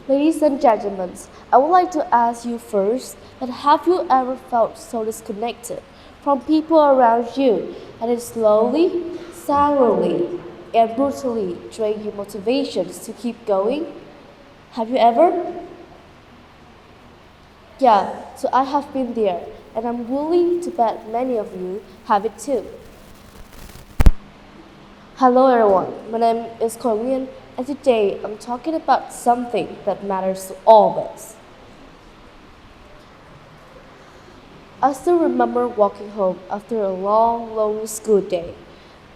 Ladies and gentlemen, I would like to ask you first that have you ever felt so disconnected from people around you and it slowly, silently, and brutally drained your motivations to keep going? Have you ever? Yeah, so I have been there, and I'm willing to bet many of you have it too. Hello everyone, my name is NGUYEN, and today I'm talking about something that matters to all of us. I still remember walking home after a long, long school day,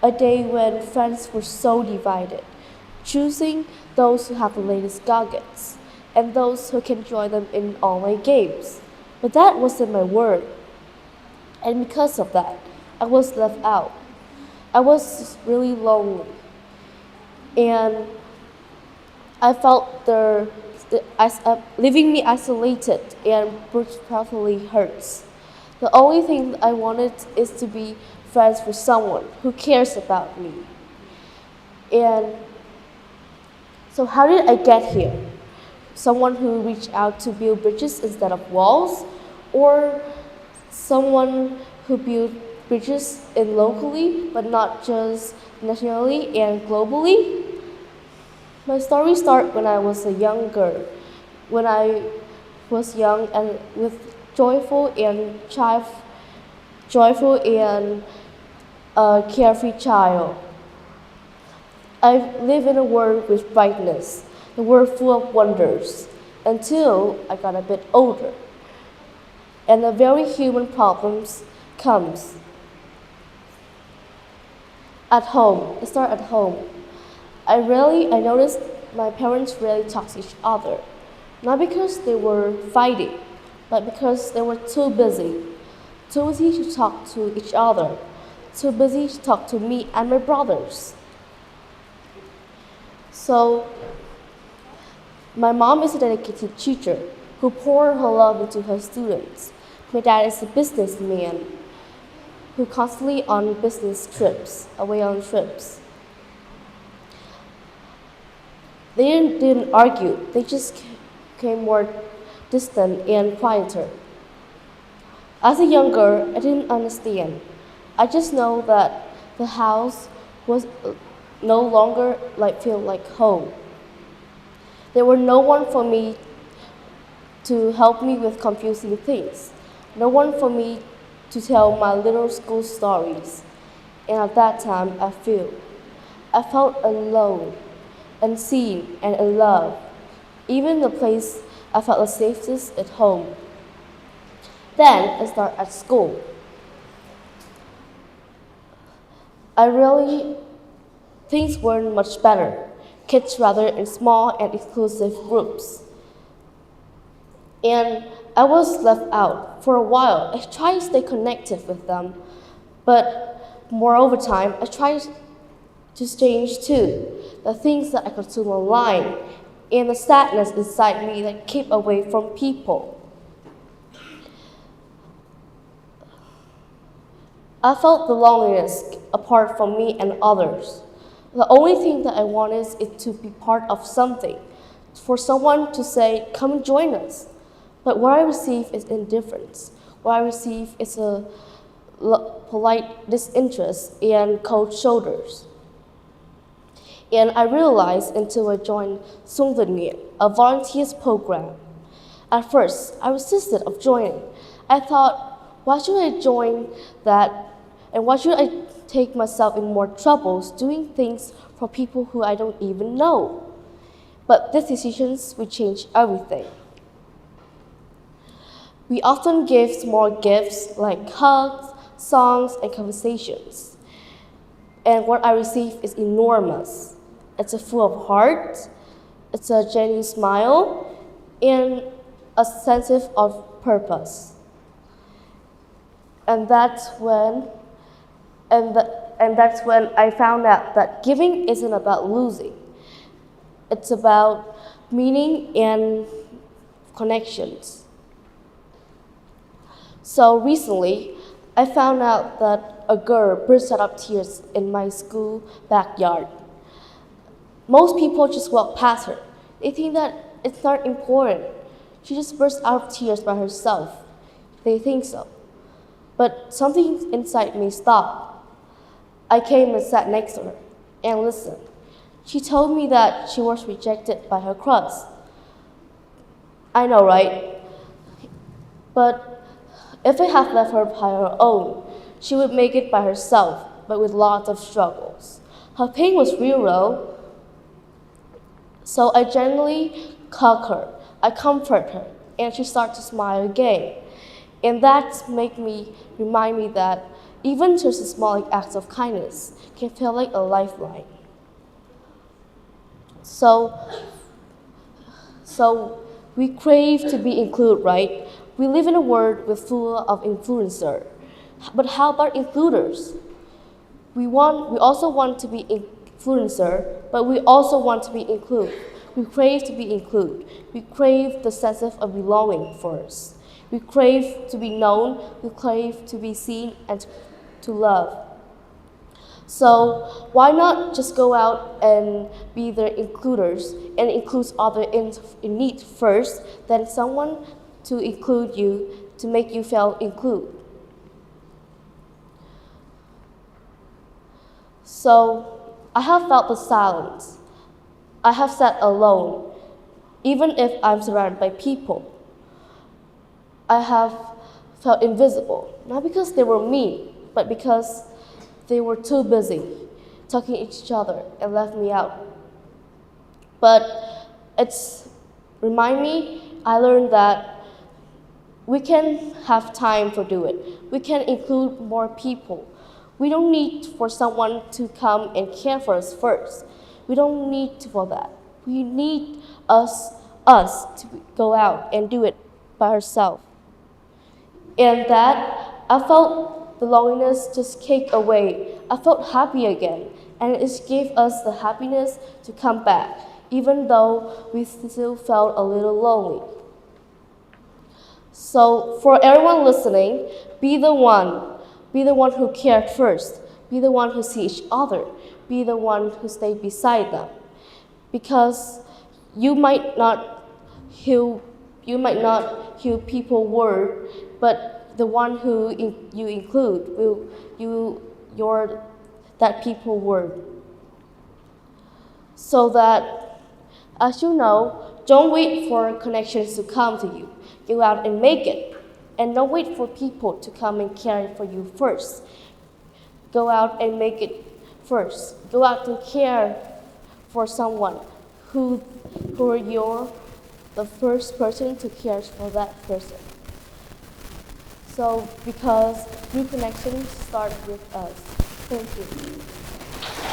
a day when friends were so divided, choosing those who have the latest gadgets and those who can join them in online games. But that wasn't my word, and because of that, I was left out. I was really lonely, and I felt leaving me isolated and brutally hurts. The only thing I wanted is to be friends with someone who cares about me. And so how did I get here? Someone who reached out to build bridges instead of walls, or someone who built bridges in locally but not just nationally and globally? My story started when I was a young girl, when I was young and with joyful and carefree child. I live in a world with brightness, a world full of wonders, until I got a bit older. And the very human problems comes at home. It started at home. I noticed my parents rarely talk to each other, not because they were fighting, but because they were too busy to talk to each other, too busy to talk to me and my brothers. So, my mom is a dedicated teacher who poured her love into her students. My dad is a businessman who constantly on business trips, away on trips. They didn't argue, they just became more distant and quieter. As a young girl, I didn't understand. I just know that the house was no longer feel like home. There were no one for me to help me with confusing things, no one for me to tell my little school stories. And at that time, I felt alone, unseen, and unloved. Even the place I felt the safest at home. Then I started at school. Things weren't much better. Kids rather in small and exclusive groups. And I was left out. For a while, I tried to stay connected with them, but more over time, I tried to change too. The things that I consume online, and the sadness inside me that keep away from people. I felt the loneliness apart from me and others. The only thing that I wanted is to be part of something, for someone to say, come and join us. But what I receive is indifference. What I receive is a polite disinterest and cold shoulders. And I realized until I joined NGUYEN, a volunteers program. At first, I resisted of joining. I thought, why should I join that? And why should I take myself in more troubles doing things for people who I don't even know? But these decisions will change everything. We often give small gifts like hugs, songs, and conversations. And what I receive is enormous. It's full of heart, it's a genuine smile, and a sense of purpose. And that's when I found out that giving isn't about losing. It's about meaning and connections. So recently, I found out that a girl burst out of tears in my school backyard. Most people just walk past her. They think that It's not important. She just burst out of tears by herself. They think so. But something inside me stopped. I came and sat next to her and listened. She told me that she was rejected by her crush. I know, right? But if I had left her by her own, she would make it by herself, but with lots of struggles. Her pain was real though. So I gently hug her, I comfort her, and she started to smile again. And that remind me that even just a small acts of kindness can feel like a lifeline. So we crave to be included, right? We live in a world full of influencers. But how about includers? We also want to be influencer, but we also want to be included. We crave to be included. We crave the sense of belonging for us. We crave to be known. We crave to be seen and to love. So why not just go out and be the includers and include others in need first, then someone to include you, to make you feel included. So I have felt the silence. I have sat alone, even if I'm surrounded by people. I have felt invisible, not because they were mean, but because they were too busy talking to each other and left me out. But I learned that we can have time for do it. We can include more people. We don't need for someone to come and care for us first. We don't need for that. We need us to go out and do it by ourselves. And that I felt the loneliness just kick away. I felt happy again, and it gave us the happiness to come back, even though we still felt a little lonely. So for everyone listening, be the one who cared first. Be the one who see each other. Be the one who stay beside them. Because you might not heal people's word, but the one who you include you're that people word. So that, as you know, don't wait for connections to come to you. Go out and make it. And don't wait for people to come and care for you first. Go out and make it first. Go out to care for someone who you're the first person to care for that person. So because new connections start with us. Thank you.